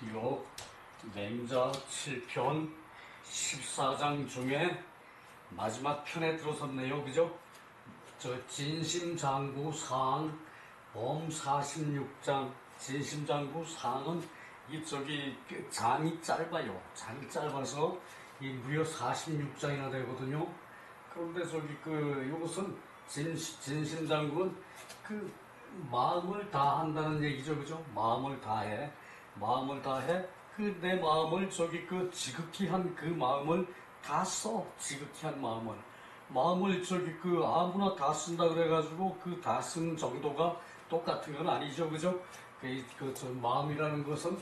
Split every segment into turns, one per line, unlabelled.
이거 맹자 7편 14장 중에 마지막 편에 들어섰네요. 그죠? 저 진심장구 상 범 46장 진심장구 상은 이쪽이 장이 짧아요. 장이 짧아서 이 무려 46장이나 되거든요. 그런데 이것은 진심장구는 마음을 다한다는 얘기죠. 그죠? 마음을 다해. 마음을 다해. 내 마음을 지극히 한 그 마음을 다 써. 지극히 한 마음을. 마음을 아무나 다 쓴다 그래가지고 그 다 쓴 정도가 똑같은 건 아니죠. 그죠? 마음이라는 것은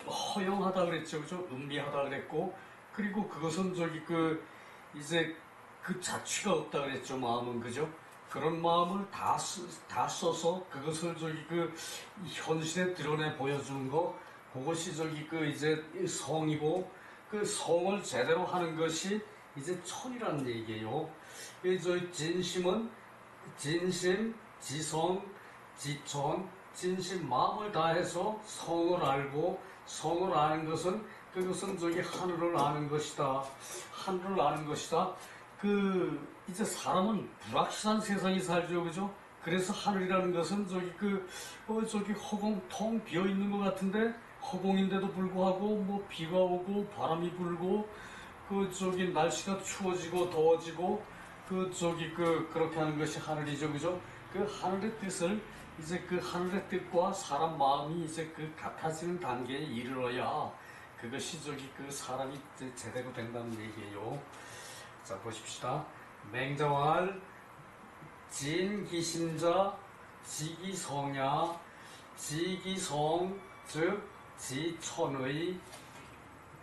허용하다 그랬죠. 그죠? 음미하다 그랬고, 그리고 그것은 이제 자취가 없다 그랬죠. 마음은. 그죠? 그런 마음을 다 써서 그것을 현실에 드러내 보여주는 거, 그것이 이제 성이고, 그 성을 제대로 하는 것이 이제 천이라는 얘기예요. 진심은 진심, 지성, 지천, 진심 마음을 다해서 성을 알고, 성을 아는 것은 그것은 하늘을 아는 것이다. 하늘을 아는 것이다. 이제 사람은 불확실한 세상에 살죠. 그죠? 그래서 하늘이라는 것은 허공 텅 비어 있는 것 같은데, 허공인데도 불구하고 비가 오고 바람이 불고 날씨가 추워지고 더워지고 그렇게 하는 것이 하늘이죠. 그죠? 그 하늘의 뜻을 이제 하늘의 뜻과 사람 마음이 이제 같아지는 단계에 이르러야 그것이 사람이 제대로 된다는 얘기예요. 자, 보십시다. 맹자왈 진기심자 지기성야. 지기성 즉 지천의,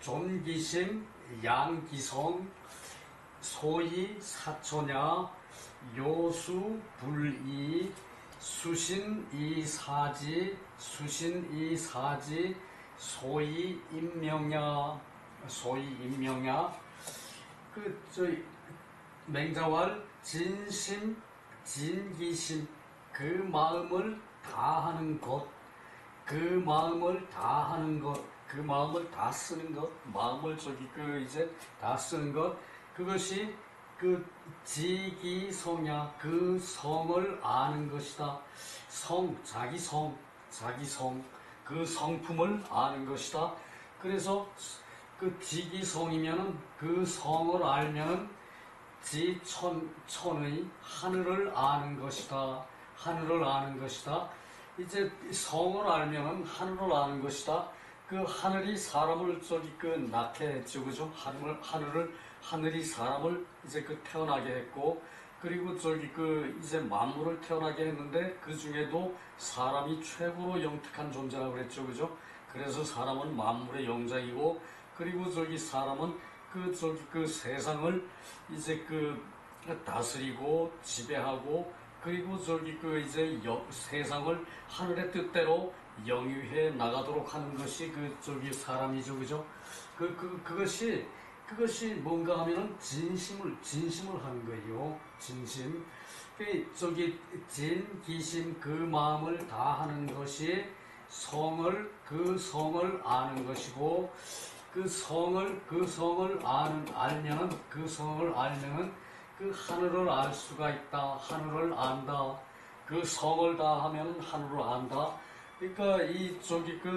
존기심 양기성, 소위 사천야, 요수 불이, 수신이사지, 수신이사지, 소위 인명야. 소위 인명야. 맹자왈 진심, 진기심, 그 마음을 다하는 것, 그 마음을 다하는 것, 그 마음을 다 쓰는 것, 마음을 이제 다 쓰는 것, 그것이 지기성야, 그 성을 아는 것이다. 자기 성, 그 성품을 아는 것이다. 그래서 지기성이면은 그 성을 알면은 지천의 하늘을 아는 것이다. 하늘을 아는 것이다. 이제 성을 알면은 하늘을 아는 것이다. 그 하늘이 사람을 낳게 했죠. 그죠? 하늘이 사람을 이제 태어나게 했고, 그리고 이제 만물을 태어나게 했는데, 그 중에도 사람이 최고로 영특한 존재라고 그랬죠. 그죠? 그래서 사람은 만물의 영장이고, 그리고 사람은 세상을 이제 다스리고 지배하고, 그리고 이제 세상을 하늘의 뜻대로 영위해 나가도록 하는 것이 사람이죠. 그죠? 그것이 뭔가 하면은 진심을 하는 거예요. 진심. 진기심, 그 마음을 다하는 것이 그 성을 아는 것이고, 그 성을 알면은 하늘을 알 수가 있다. 하늘을 안다. 그 성을 다하면 하늘을 안다. 그러니까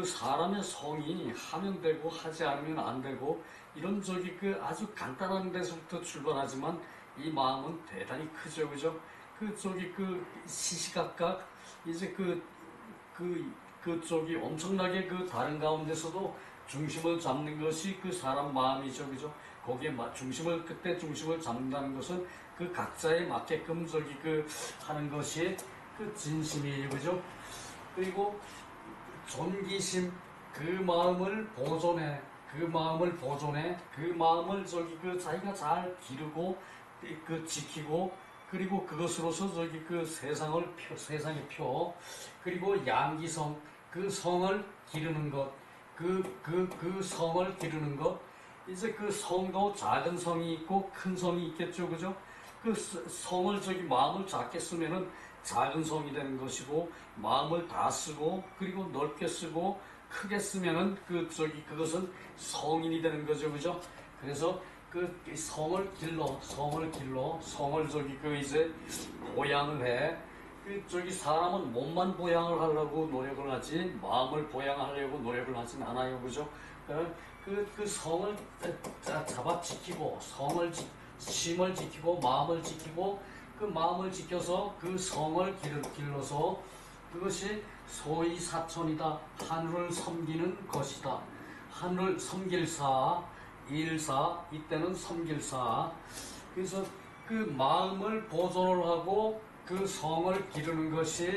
사람의 성이 하면 되고 하지 않으면 안 되고, 이런 아주 간단한 데서부터 출발하지만 이 마음은 대단히 크죠. 그죠? 시시각각 이제 엄청나게 다른 가운데서도 중심을 잡는 것이 사람 마음이죠. 그죠? 거기에 그때 중심을 잡는다는 것은 각자에 맞게끔 하는 것이 진심이에요. 그죠? 그리고 존기심, 그 마음을 보존해. 그 마음을 자기가 잘 기르고, 지키고, 그리고 그것으로서 세상에 펴. 그리고 양기성, 그 성을 기르는 것. 성을 기르는 것. 이제 성도 작은 성이 있고 큰 성이 있겠죠. 그죠? 성을 마음을 작게 쓰면은 작은 성이 되는 것이고, 마음을 다 쓰고 그리고 넓게 쓰고 크게 쓰면은 그것은 성인이 되는 거죠, 그죠? 그래서 그 성을 이제 보양을 해. 사람은 몸만 보양을 하려고 노력을 하지 마음을 보양하려고 노력을 하진 않아요, 그죠? 그 성을 잡아 지키고 심을 지키고 마음을 지키고 그 마음을 지켜서 그 성을 길러서 그것이 소위 사천이다. 하늘을 섬기는 것이다. 하늘을 섬길사 일사, 이때는 섬길사. 그래서 그 마음을 보존을 하고 그 성을 기르는 것이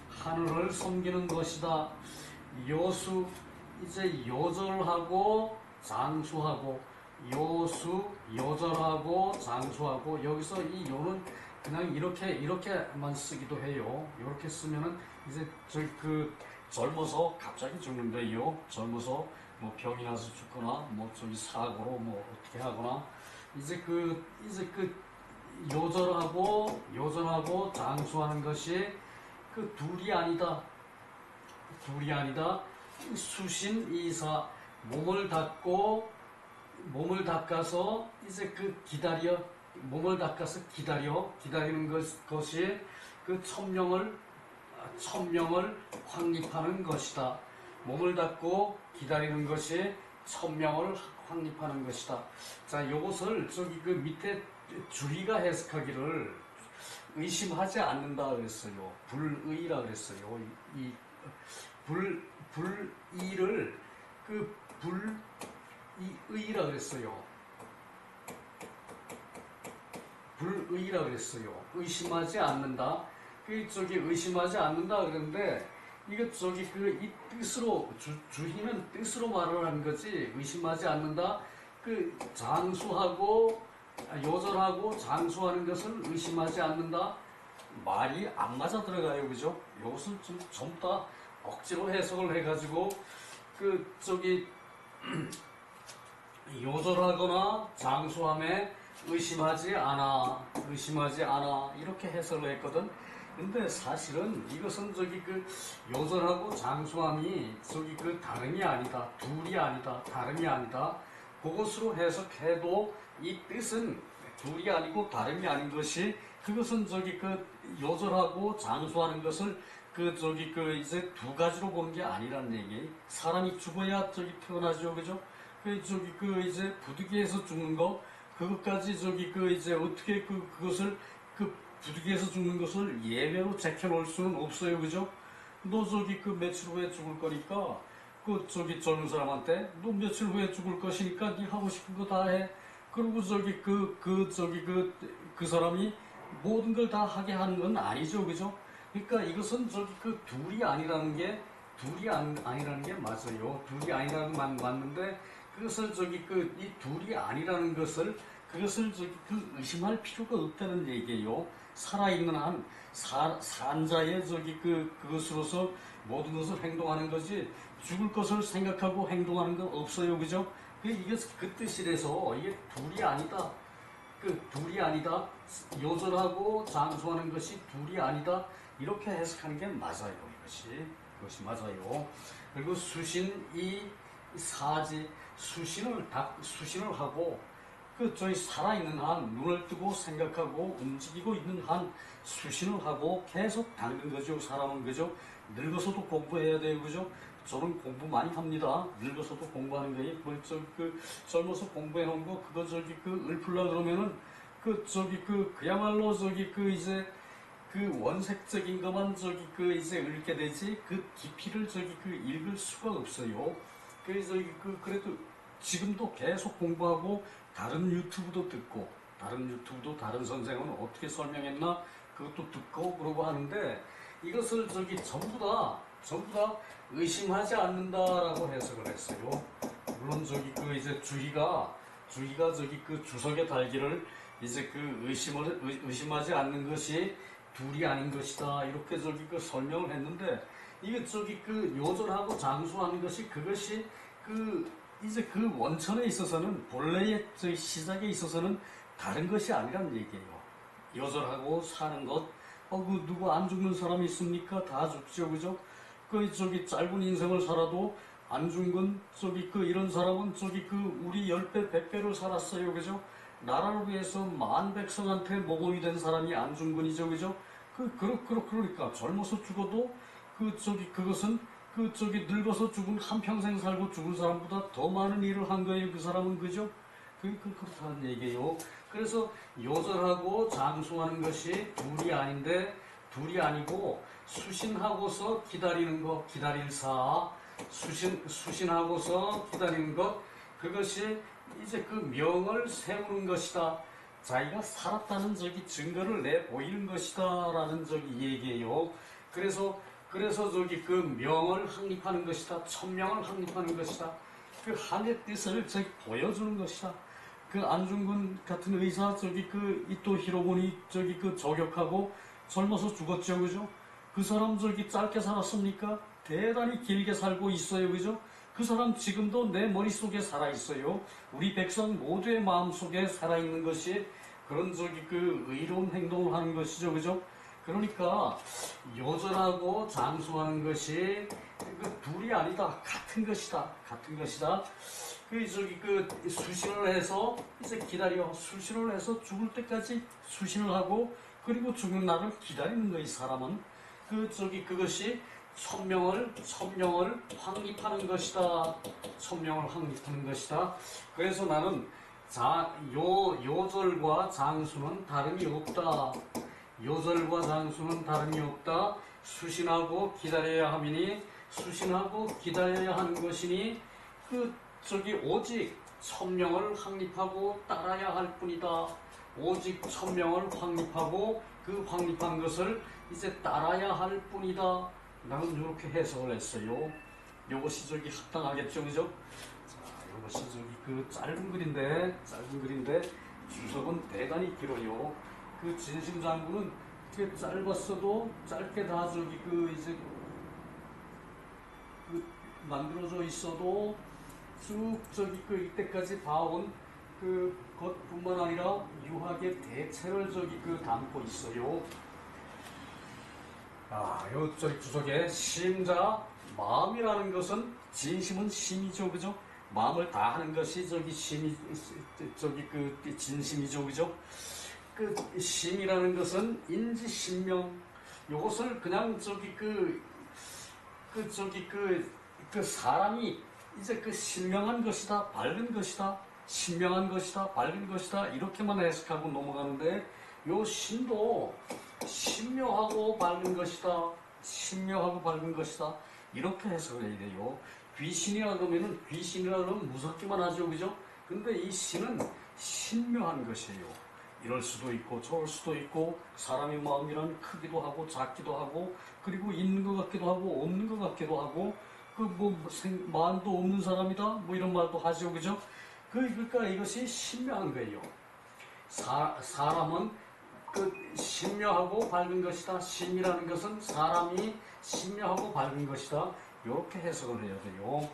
하늘을 섬기는 것이다. 이제 요절하고 장수하고 요절하고 장수하고, 여기서 이 요는 그냥 이렇게만 쓰기도 해요. 이렇게 쓰면은 이제 젊어서 갑자기 죽는데요. 젊어서 뭐 병이 나서 죽거나 뭐 사고로 뭐 어떻게 하거나, 이제 요절하고 장수하는 것이 둘이 아니다. 수신 이사, 몸을 닦아서 이제 몸을 닦아서 기다리는 것이 천명을 확립하는 것이다. 몸을 닦고 기다리는 것이 천명을 확립하는 것이다. 자, 요것을 밑에 주의가 해석하기를 의심하지 않는다 그랬어요. 불의라 그랬어요. 이 불의를 의라 그랬어요. 불의라 그랬어요. 의심하지 않는다. 의심하지 않는다 그랬는데, 이거 이 뜻으로, 주의는 뜻으로 말을 하는 거지, 의심하지 않는다. 요절하고 장수하는 것을 의심하지 않는다. 말이 안 맞아 들어가요, 그죠? 이것을 전부 다 억지로 해석을 해가지고, 요절하거나 장수함에 의심하지 않아 이렇게 해석을 했거든. 근데 사실은 이것은 요절하고 장수함이 다름이 아니다, 둘이 아니다, 다름이 아니다. 그것으로 해석해도 이 뜻은 둘이 아니고 다름이 아닌 것이, 그것은 요절하고 장수하는 것을 이제 두 가지로 보는 게 아니란 얘기. 사람이 죽어야 태어나죠, 그죠? 이제 부득이해서 죽는 거, 그것까지 이제 어떻게 그것을 부득이해서 죽는 것을 예외로 제껴놓을 수는 없어요, 그죠? 너 며칠 후에 죽을 거니까 젊은 사람한테 너 며칠 후에 죽을 것이니까 네 하고 싶은 거 다 해. 그리고 그 사람이 모든 걸 다 하게 하는 건 아니죠, 그죠? 그러니까 이것은 둘이 아니라는 게 맞아요. 둘이 아니라는 게 맞는데, 그것을 이 둘이 아니라는 것을 의심할 필요가 없다는 얘기예요. 살아있는 한 산자의 그것으로서 모든 것을 행동하는 거지, 죽을 것을 생각하고 행동하는 건 없어요, 그죠? 이게 그 뜻이라서 이게 둘이 아니다. 둘이 아니다. 요절하고 장수하는 것이 둘이 아니다. 이렇게 해석하는 게 맞아요. 이것이 맞아요. 그리고 수신이 사지, 수신을 하고 저희 살아있는 한, 눈을 뜨고 생각하고 움직이고 있는 한 수신을 하고 계속 닦는 거죠, 사람은, 그죠? 늙어서도 공부해야 돼요, 그죠? 저는 공부 많이 합니다. 늙어서도 공부하는 거예요. 젊어서 공부해 놓은 거, 그거 읊으려 그러면은, 그야말로 이제, 원색적인 것만 이제 읽게 되지, 깊이를 읽을 수가 없어요. 그래서 그래도 지금도 계속 공부하고, 다른 유튜브도 듣고, 다른 선생은 어떻게 설명했나, 그것도 듣고 그러고 하는데, 이것을 전부 다 의심하지 않는다라고 해석을 했어요. 물론 이제 주희가 주석에 달기를 이제 의심하지 않는 것이 둘이 아닌 것이다, 이렇게 설명을 했는데, 이게 요절하고 장수하는 것이, 그것이 이제 원천에 있어서는, 본래의 시작에 있어서는 다른 것이 아니란 얘기예요. 요절하고 사는 것, 그 누구 안 죽는 사람이 있습니까? 다 죽죠, 그죠? 저기 짧은 인생을 살아도 안 죽은 이런 사람은 우리 10배, 100배를 살았어요, 그죠? 나라를 위해서 만 백성한테 모범이 된 사람이 안중근이죠, 그죠? 그러니까 젊어서 죽어도 그것은 늙어서 죽은 한평생 살고 죽은 사람보다 더 많은 일을 한 거예요, 그 사람은, 그죠? 그렇다는 얘기예요. 그래서 요절하고 장수하는 것이 둘이 아닌데, 둘이 아니고 수신하고서 기다리는 것, 기다릴사. 수신하고서 기다리는 것, 그것이 이제 그 명을 세우는 것이다. 자기가 살았다는 증거를 내 보이는 것이다 라는 얘기예요. 그래서 그 명을 확립하는 것이다. 천명을 확립하는 것이다. 그 한의 뜻을 보여주는 것이다. 그 안중근 같은 의사 이토 히로부니 저격하고 젊어서 죽었죠, 그죠? 그 사람 짧게 살았습니까? 대단히 길게 살고 있어요, 그죠? 그 사람 지금도 내 머릿속에 살아있어요. 우리 백성 모두의 마음속에 살아있는 것이 그런 의로운 행동을 하는 것이죠, 그죠? 그러니까 요절하고 장수하는 것이 둘이 아니다. 같은 것이다. 같은 것이다. 수신을 해서 이제 수신을 해서 죽을 때까지 수신을 하고 그리고 죽는 날을 기다리는 거이 사람은 그것이 천명을 확립하는 것이다. 천명을 확립하는 것이다. 그래서 나는 요절과 장수는 다름이 없다. 요절과 장수는 다름이 없다. 수신하고 기다려야 하미니 수신하고 기다려야 하는 것이니 오직 천명을 확립하고 따라야 할 뿐이다. 오직 천명을 확립하고 그 확립한 것을 이제 따라야 할 뿐이다. 나는 이렇게 해석을 했어요. 이것이 합당하겠죠, 그죠? 자, 이것이 짧은 글인데 주석은 대단히 길어요. 그 진심장구는 짧았어도 짧게 다 이제 만들어져 있어도 쭉 이때까지 봐온 것뿐만 아니라 유학의 대체를 담고 있어요. 요 주석에 심자, 마음이라는 것은 진심은 심이죠, 그죠? 마음을 다 하는 것이 심이 진심이죠, 그죠? 심이라는 것은 인지신명. 요것을 그냥 사람이 이제 신명한 것이다, 밝은 것이다, 신명한 것이다, 밝은 것이다 이렇게만 해석하고 넘어가는데 요 신도 신묘하고 밝은 것이다, 신묘하고 밝은 것이다 이렇게 해석을 해야 돼요. 귀신이라 그러면은 무섭기만 하죠, 그죠? 근데 이 신은 신묘한 것이에요. 이럴 수도 있고 저럴 수도 있고 사람의 마음이란 크기도 하고 작기도 하고 그리고 있는 것 같기도 하고 없는 것 같기도 하고 마음도 없는 사람이다 이런 말도 하죠, 그죠? 그러니까 이것이 신묘한 거예요. 사람은 신묘하고 밝은 것이다. 신이라는 것은 사람이 신묘하고 밝은 것이다. 이렇게 해석을 해야 돼요.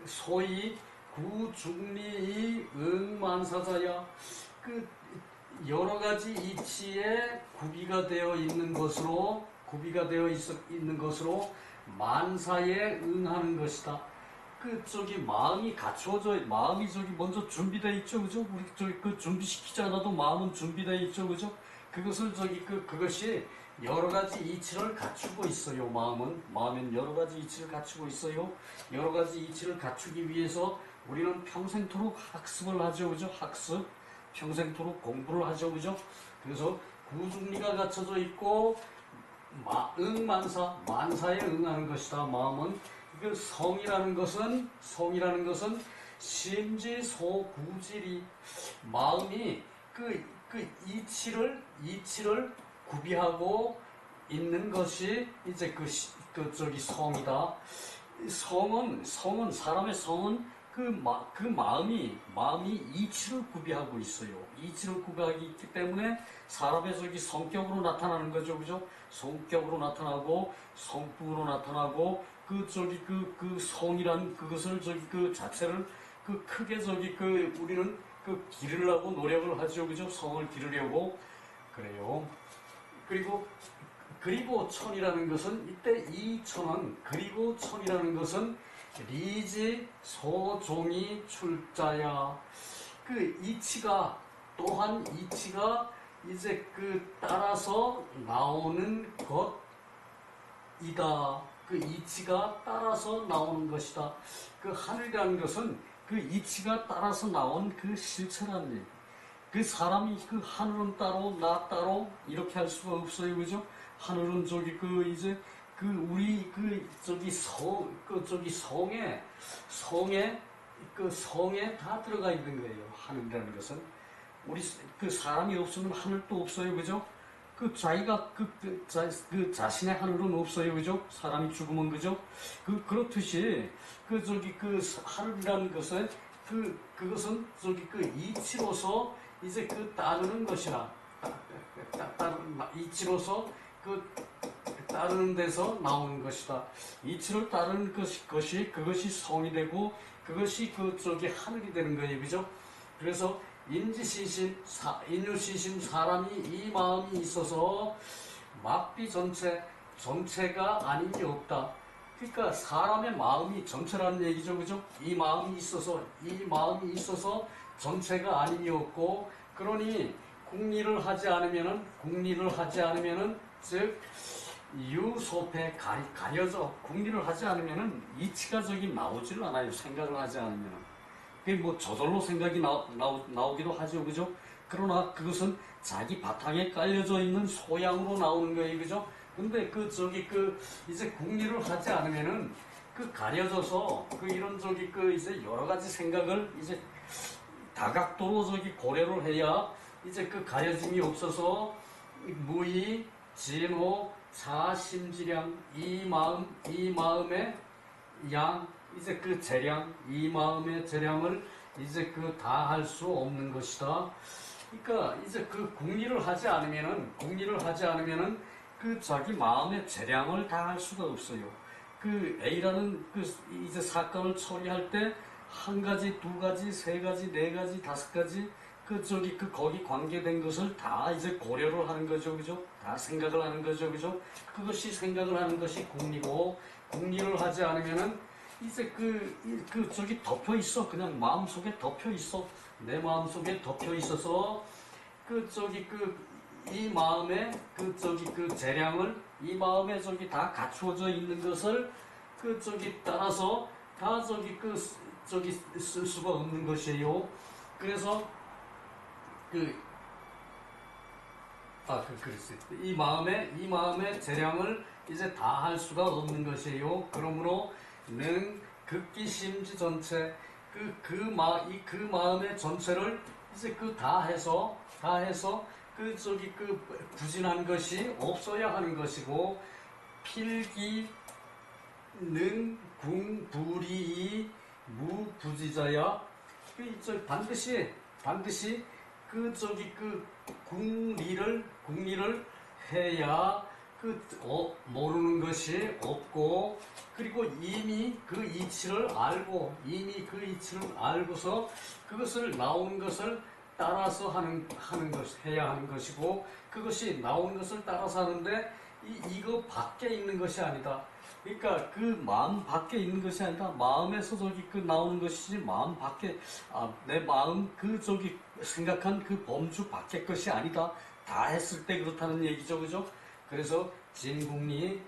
소위 구중리이 응만사자야. 여러 가지 이치에 구비가 되어 있는 것으로 만사에 응하는 것이다. 마음이 갖추어져, 마음이 먼저 준비되어 있죠, 그죠? 우리 준비시키지 않아도 마음은 준비되어 있죠, 그죠? 그것이 여러 가지 이치를 갖추고 있어요, 마음은 여러 가지 이치를 갖추고 있어요. 여러 가지 이치를 갖추기 위해서 우리는 평생토록 학습을 하죠, 그죠? 평생토록 공부를 하죠, 그죠? 그래서 구중리가 갖춰져 있고, 만사에 응하는 것이다, 마음은. 성이라는 것은 심지소구질이 마음이 이치를 구비하고 있는 것이 이제 성이다. 사람의 성은 마음이 이치를 구비하고 있어요. 이치를 구비하기 있기 때문에 사람의 성격으로 나타나는 거죠, 그죠? 성격으로 나타나고 성품으로 나타나고 성이란 그것을 자체를 크게 우리는 기르려고 노력을 하죠, 그죠? 성을 기르려고 그래요. 그리고 그리고 천이라는 것은 이때 이 천은 그리고 천이라는 것은 리지 소종이 출자야. 그 이치가 또한 이치가 이제 그 따라서 나오는 것이다. 그 이치가 따라서 나오는 것이다. 그 하늘이라는 것은 그 이치가 따라서 나온 그 실체라는 얘기. 그 사람이 그 하늘은 따로 나 따로 이렇게 할 수가 없어요, 그죠? 하늘은 저기 그 이제 그 우리 그 저기 성에 그 성에 다 들어가 있는 거예요. 하늘이라는 것은 우리 그 사람이 없으면 하늘도 없어요, 그죠? 그 자기가 그 자신의 하늘은 없어요, 그죠? 사람이 죽으면, 그죠? 그렇듯이 그 저기 그 하늘이라는 것은 그것은 저기 그 이치로서 이제 그 따르는 것이라 이치로서 그 따르는 데서 나오는 것이다. 이치를 따르는 그것이 성이 되고 그것이 그 저기 하늘이 되는 거예요, 그죠? 그래서 인유시심 사람이 이 마음이 있어서 막비 전체가 아닌 게 없다. 그러니까 사람의 마음이 전체라는 얘기죠, 그죠? 이 마음이 있어서 전체가 아님이 없고, 그러니 궁리를 하지 않으면은 즉 유소패 가려져. 궁리를 하지 않으면은 이치가 저기 나오질 않아요. 생각을 하지 않으면은. 그게 뭐 저절로 생각이 나오기도 하죠, 그죠? 그러나 그것은 자기 바탕에 깔려져 있는 소양으로 나오는 거예요, 그죠? 근데 이제 궁리를 하지 않으면은 그 가려져서 이런 이제 여러 가지 생각을 이제 다각도로 고려를 해야 이제 그 가려짐이 없어서 무의, 진호, 자심지량 이 마음의 양, 이제 그 재량, 이 마음의 재량을 이제 다 할 수 없는 것이다. 그러니까 이제 궁리를 하지 않으면은 그 자기 마음의 재량을 다 할 수가 없어요. 그 A라는 이제 사건을 처리할 때 한 가지, 두 가지, 세 가지, 네 가지, 다섯 가지 거기 관계된 것을 다 이제 고려를 하는 거죠, 그죠? 다 생각을 하는 거죠, 그죠? 그것이 생각을 하는 것이 궁리고, 궁리를 하지 않으면은 이제 덮여 있어. 그냥 마음속에 덮여 있어. 내 마음속에 덮여 있어서 이 마음에 재량을 이 마음에 다 갖추어져 있는 것을 따라서 다 쓸 수가 없는 것이에요. 그래서 이 마음의 재량을 이제 다 할 수가 없는 것이에요. 그러므로 는 극기심지 전체 그 마음의 전체를 이제 다 해서 부진한 것이 없어야 하는 것이고, 필기 는 궁불이 무부지자야. 반드시 궁리를 해야 모르는 것이 없고, 그리고 이미 그 이치를 알고서 그것을 나오는 것을 따라서 해야 하는 것이고, 그것이 나오는 것을 따라서 하는데 이거 밖에 있는 것이 아니다. 그러니까 그 마음 밖에 있는 것이 아니다. 마음에서 나오는 것이지 마음 밖에 내 마음 생각한 그 범주 밖의 것이 아니다. 다 했을 때 그렇다는 얘기죠, 그죠? 그래서 진궁리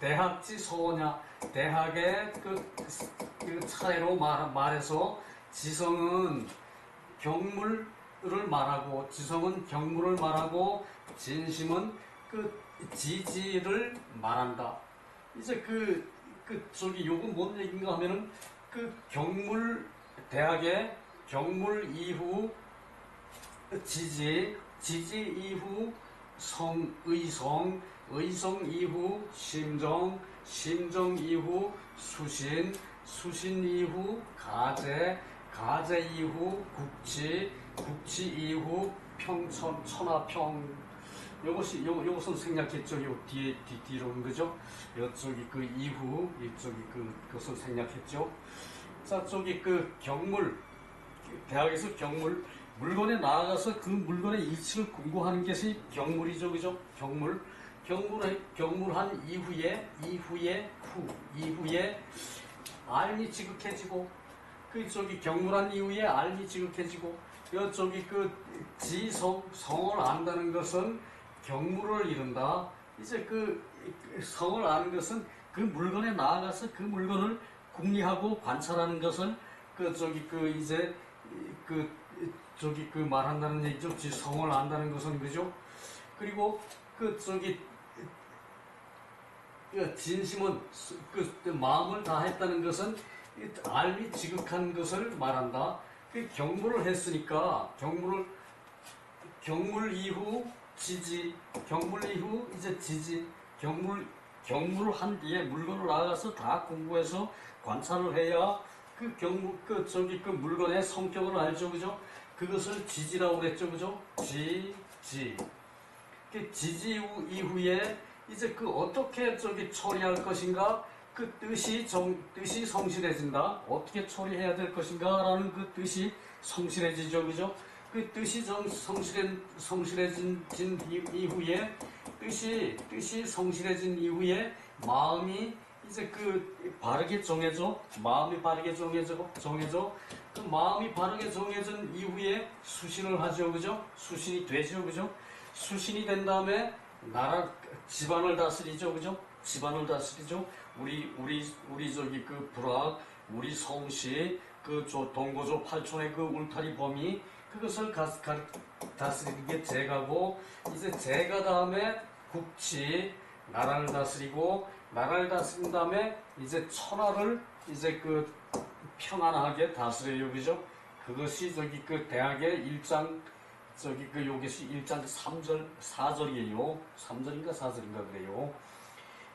대학지 소냐, 대학의 차례로 말해서 지성은 경물을 말하고, 진심은 지지를 말한다. 이제 요건 뭔 얘기인가 하면은 대학의 경물 이후 지지 이후 의성 이후 심정 이후 수신 이후 가제 이후 국치 이후 천하평. 요것은 생략했죠. 요 뒤로 온 거죠. 요쪽이 이후, 이쪽이 그것을 생략했죠. 자, 경물, 대학에서 물건에 나아가서 그 물건의 이치를 궁구하는 것이 경물이죠, 그죠? 경물한 이후에 알미 지극해지고, 경물한 이후에 알미 지극해지고, 성을 안다는 것은 경물을 이룬다. 이제 성을 아는 것은 그 물건에 나아가서 그 물건을 궁리하고 관찰하는 것을 말한다는 얘기죠. 성을 안다는 것은, 그죠? 그리고 진심은 마음을 다했다는 것은 알미 지극한 것을 말한다. 경물을 했으니까 경물 이후 지지, 경물 이후 이제 지지, 경물을 한 뒤에 물건을 나가서 다 공부해서 관찰을 해야 물건의 성격을 알죠, 그죠? 그것을 지지라고 그랬죠, 그죠? 지지. 지지 이후에 이제 어떻게 처리할 것인가, 뜻이 성실해진다. 어떻게 처리해야 될 것인가라는 뜻이 성실해지죠, 그죠? 뜻이 성실해진 이후에 뜻이 성실해진 이후에 마음이 이제 바르게 정해져. 마음이 바르게 정해져. 마음이 바르게 정해진 이후에 수신을 하죠, 그죠? 수신이 되죠, 그죠? 수신이 된 다음에 집안을 다스리죠, 그죠? 집안을 다스리죠. 우리 불악, 우리 성씨, 동고조 팔촌의 울타리 범위, 그것을 다스리는 게 제가고, 이제 제가 다음에 국치, 나라를 다스리고, 나라를 다스린 다음에 이제 천하를 이제 평안하게 다스려요, 그죠? 그것이 대학의 1장, 요것이 1장 3절, 4절이에요. 3절인가 4절인가 그래요.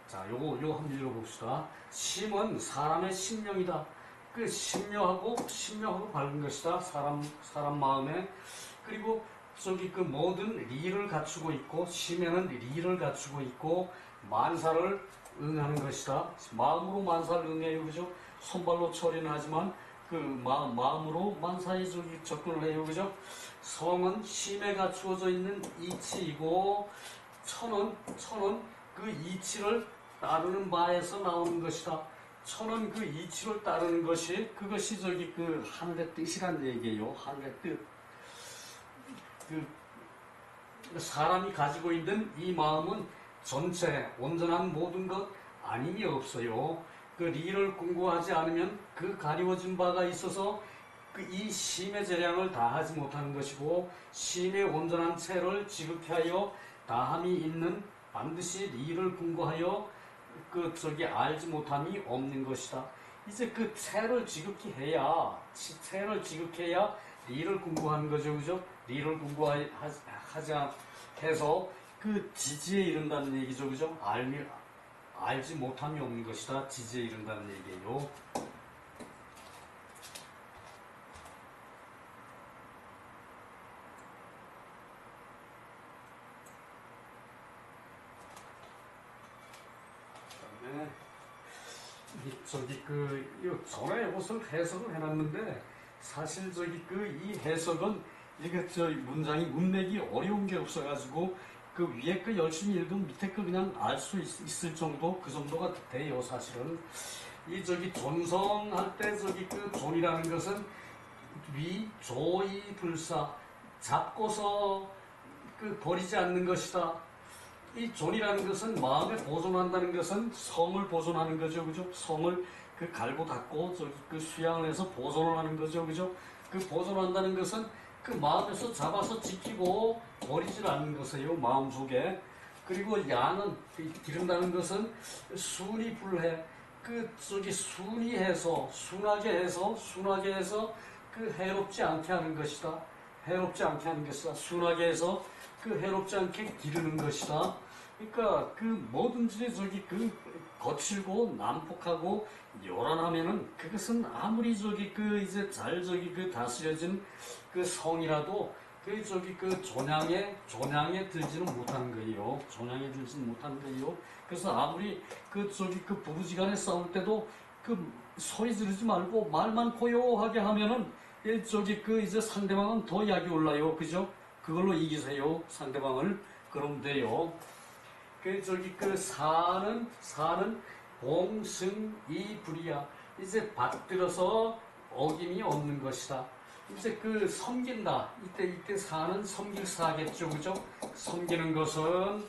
자, 요거 한번 읽어봅시다. 심은 사람의 심령이다. 심령하고 밝은 것이다. 사람 마음에. 그리고 모든 리를 갖추고 있고, 심에는 리를 갖추고 있고, 만사를 응하는 것이다. 마음으로 만사를 응해요, 그죠? 손발로 처리는 하지만 마음으로 만사에 접근을 해요, 그죠? 성은 심에 갖추어져 있는 이치이고, 천은 그 이치를 따르는 바에서 나오는 것이다. 천은 그 이치를 따르는 것이, 그것이 하늘의 뜻이란 얘기예요. 하늘의 뜻. 사람이 가지고 있는 이 마음은 전체, 온전한 모든 것, 아님이 없어요. 리를 공부하지 않으면 가리워진 바가 있어서 이 심의 재량을 다하지 못하는 것이고, 심의 온전한 체를 지극히 하여 다함이 있는 반드시 리를 공부하여 알지 못함이 없는 것이다. 이제 체를 지극히 해야 리를 공부하는 거죠, 그죠? 리를 공부하지 해서 지지에 이른다는 얘기죠, 그죠? 알지 못함이 없는 것이다. 지지에 이른다는 얘기예요. 전에 이것을 해석을 해놨는데, 사실 이 해석은 문장이 문맥이 어려운 게 없어가지고 위에 열심히 읽으면 밑에 그냥 알 수 있을 정도, 그 정도가 돼요. 사실은 존성할 때 존이라는 것은 조이 불사, 잡고서 버리지 않는 것이다. 이 존이라는 것은, 마음에 보존한다는 것은 성을 보존하는 거죠, 그죠? 성을 갈고 닦고 수양을 해서 보존을 하는 거죠, 그죠? 보존한다는 것은 마음에서 잡아서 지키고 버리질 않는 것이에요, 마음속에. 그리고 야는, 기른다는 것은 순히 불해, 순하게 해서 해롭지 않게 하는 것이다. 순하게 해서 해롭지 않게 기르는 것이다. 그러니까 뭐든지 거칠고 난폭하고 요란하면은, 그것은 아무리 이제 잘 다스려진 성이라도 존양에 들지는 못하는 거예요. 그래서 아무리 부부지간에 싸울 때도 소리 지르지 말고 말만 고요하게 하면은 저기 그 이제 상대방은 더 약이 올라요. 그죠? 그걸로 이기세요. 상대방을. 그럼 돼요. 그 저기 그 사는 공승이불이야. 이제 받들어서 어김이 없는 것이다. 이제 그 섬긴다. 이때 사는 섬길 사겠죠. 그죠? 섬기는 것은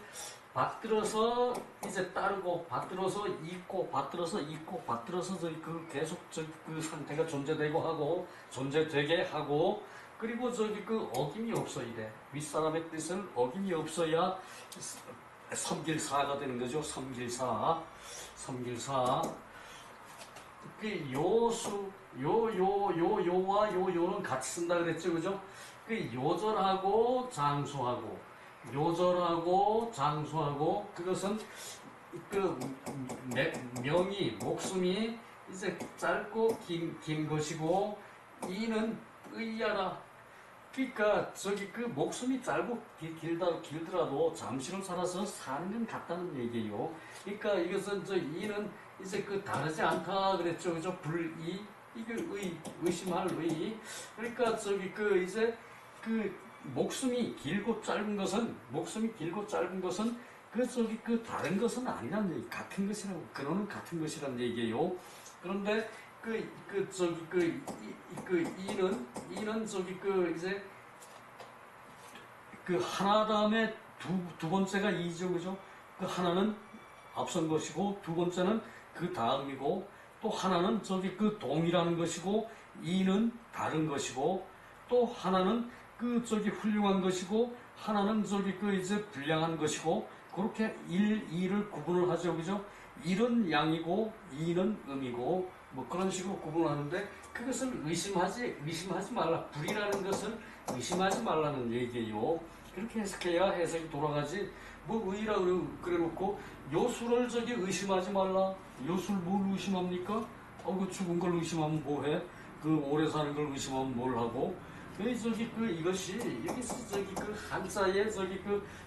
받들어서 이제 따르고 받들어서 잊고 받들어서 잊고 받들어서 그 계속 그 상태가 존재되고 하고 존재되게 하고 그리고 저기 그 어김이 없어 이래. 윗사람의 뜻을 어김이 없어야 섬길사가 되는 거죠. 섬길사. 그 요수 요와 요는 같이 쓴다 그랬죠. 그죠? 그 요절하고 장수하고 그것은 그 명이 목숨이 이제 짧고 긴 것이고 이는 의야라. 그러니까 저기 그 목숨이 짧고 길더라도 잠시를 살아서 사는 건 같다는 얘기예요. 그러니까 이것은 저 이는 이제 그 다르지 않다 그랬죠. 그죠? 불이 이게 의심할 의. 그러니까 저기 그 이제 그 목숨이 길고 짧은 것은 그 저기 그 다른 것은 아니란 얘기, 같은 것이라고 근원은 같은 것이란 얘기예요. 그런데 저기 이는 저기 그 이제 그 하나 다음에 두 번째가 이죠, 그죠? 그 하나는 앞선 것이고 두 번째는 그 다음이고 또 하나는 저기 그 동이라는 것이고 이는 다른 것이고 또 하나는 그 저기 훌륭한 것이고 하나는 저기 그 이제 불량한 것이고 그렇게 이를 구분을 하죠, 그죠? 일은 양이고 이는 음이고 뭐 그런 식으로 구분을 하는데 그것을 의심하지 말라. 불이라는 것은 의심하지 말라는 얘기예요. 그렇게 해석해야 해석이 돌아가지. 뭐 의라고 그래놓고 요술을 저기 의심하지 말라. 요술 뭘 의심합니까? 그 죽은 걸 의심하면 뭐해? 그 오래 사는 걸 의심하면 뭘 하고? 저기 이것이 여기서 저기 그 한자에 저기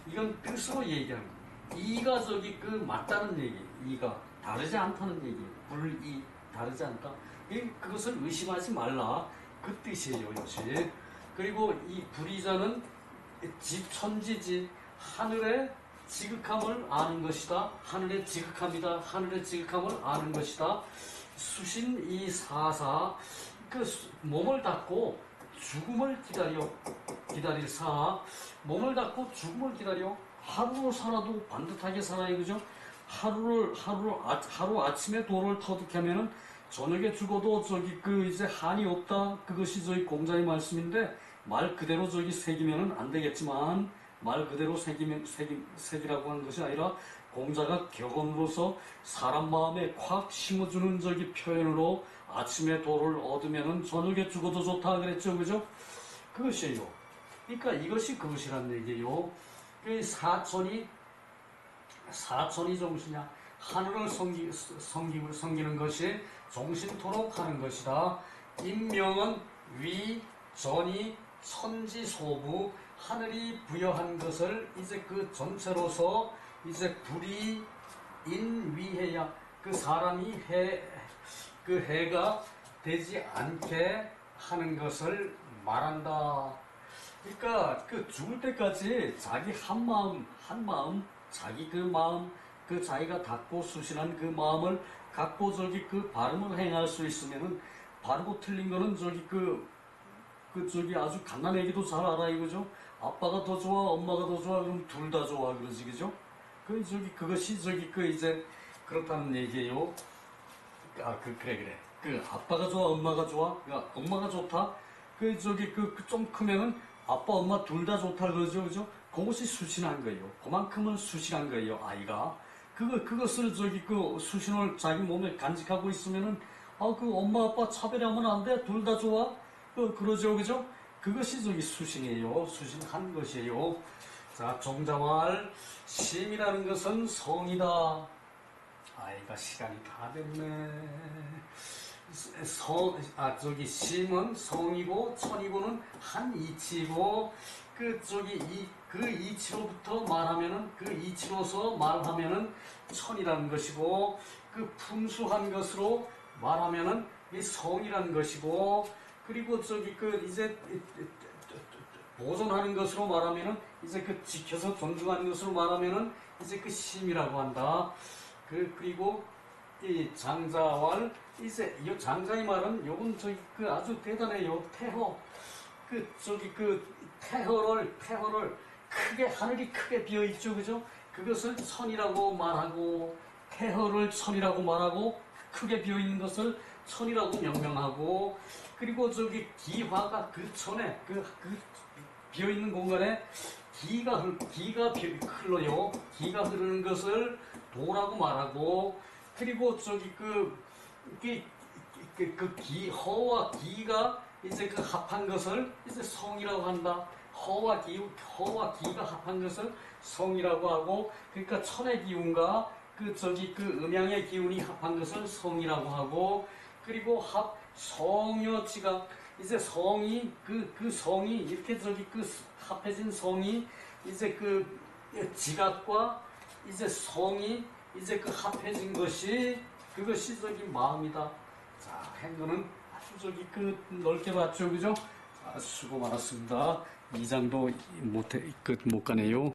이건 뜻으로 얘기하는 거. 이가 저기 맞다는 얘기. 이가 다르지 않다는 얘기. 불이 다르지 않다. 그것을 의심하지 말라. 그 뜻이에요, 이것이. 그리고 이 불이자는 천지지 하늘의 지극함을 아는 것이다. 하늘의 지극함이다. 하늘의 지극함을 아는 것이다. 수신 이 사사 몸을 닫고 죽음을 기다릴 사. 몸을 닫고 죽음을 기다려. 하루를 살아도 반듯하게 살아요, 그죠? 하루 아침에 돌을 터득하면은 저녁에 죽어도 저기 이제 한이 없다. 그것이 저희 공자의 말씀인데 말 그대로 저기 새기면은 안 되겠지만 말 그대로 새기라고 하는 것이 아니라 공자가 격언으로서 사람 마음에 콱 심어주는 저기 표현으로 아침에 돌을 얻으면은 저녁에 죽어도 좋다 그랬죠, 그죠? 그것이에요. 그러니까 이것이 그것이란 얘기예요. 그 사천이 정신이야. 하늘을 섬기는 것이 종신토록 하는 것이다. 인명은 위, 전이, 천지, 소부, 하늘이 부여한 것을 이제 그 전체로서 이제 불이 인위해야 그 사람이 해가 되지 않게 하는 것을 말한다. 그러니까 죽을 때까지 자기 한 마음, 자기 그 마음, 자기가 닫고 수신한 그 마음을 갖고 저기 발음을 행할 수 있으면은 바르고 틀린 거는 저기 아주 갓난애기도 잘 알아 이거죠. 아빠가 더 좋아, 엄마가 더 좋아, 그럼 둘 다 좋아 그러지, 그죠? 그것이 이제 그렇다는 얘기예요. 그래. 아빠가 좋아, 엄마가 좋아, 엄마가 좋다. 좀 크면은 아빠, 엄마 둘 다 좋다 그러죠, 그죠? 그것이 수신한 거예요. 그만큼은 수신한 거예요, 아이가. 그것을 수신을 자기 몸에 간직하고 있으면은, 엄마, 아빠 차별하면 안 돼? 둘 다 좋아? 그러죠, 그죠? 그것이 수신이에요. 수신한 것이에요. 자, 종자말. 심이라는 것은 성이다. 아이가 시간이 다 됐네. 심은 성이고, 천이고는 한 이치이고, 그 이치로부터 말하면은, 그 이치로서 말하면은 천이라는 것이고, 그 풍수한 것으로 말하면은 이 성이라는 것이고, 그리고 저기 그 이제 보존하는 것으로 말하면은 이제 그 지켜서 존중하는 것으로 말하면은 이제 그 심이라고 한다. 그리고 이 장자왈 이제 이 장자의 말은 요건 저기 그 아주 대단해요. 태허 그 저기 그 태허를 크게 하늘이 크게 비어 있죠, 그죠? 그것을 천이라고 말하고 태허를 천이라고 말하고 크게 비어 있는 것을 천이라고 명명하고 그리고 저기 기화가 그 천에 그 비어 있는 공간에 기가 흘러요. 기가 흐르는 것을 도라고 말하고 그리고 저기 허와 기가 이제 그 합한 것을 이제 성이라고 한다. 허와 기가 합한 것을 성이라고 하고 그러니까 천의 기운과 그 음양의 기운이 합한 것을 성이라고 하고 그리고 성여지각 이제 성이 그 성이 이렇게 합해진 성이 이제 그 지각과 이제 성이 이제 그 합해진 것이 그것이 저기 마음이다. 자, 행거는 아주 저기 넓게 봤죠, 그죠? 자, 수고 많았습니다. 2장도 못 가네요.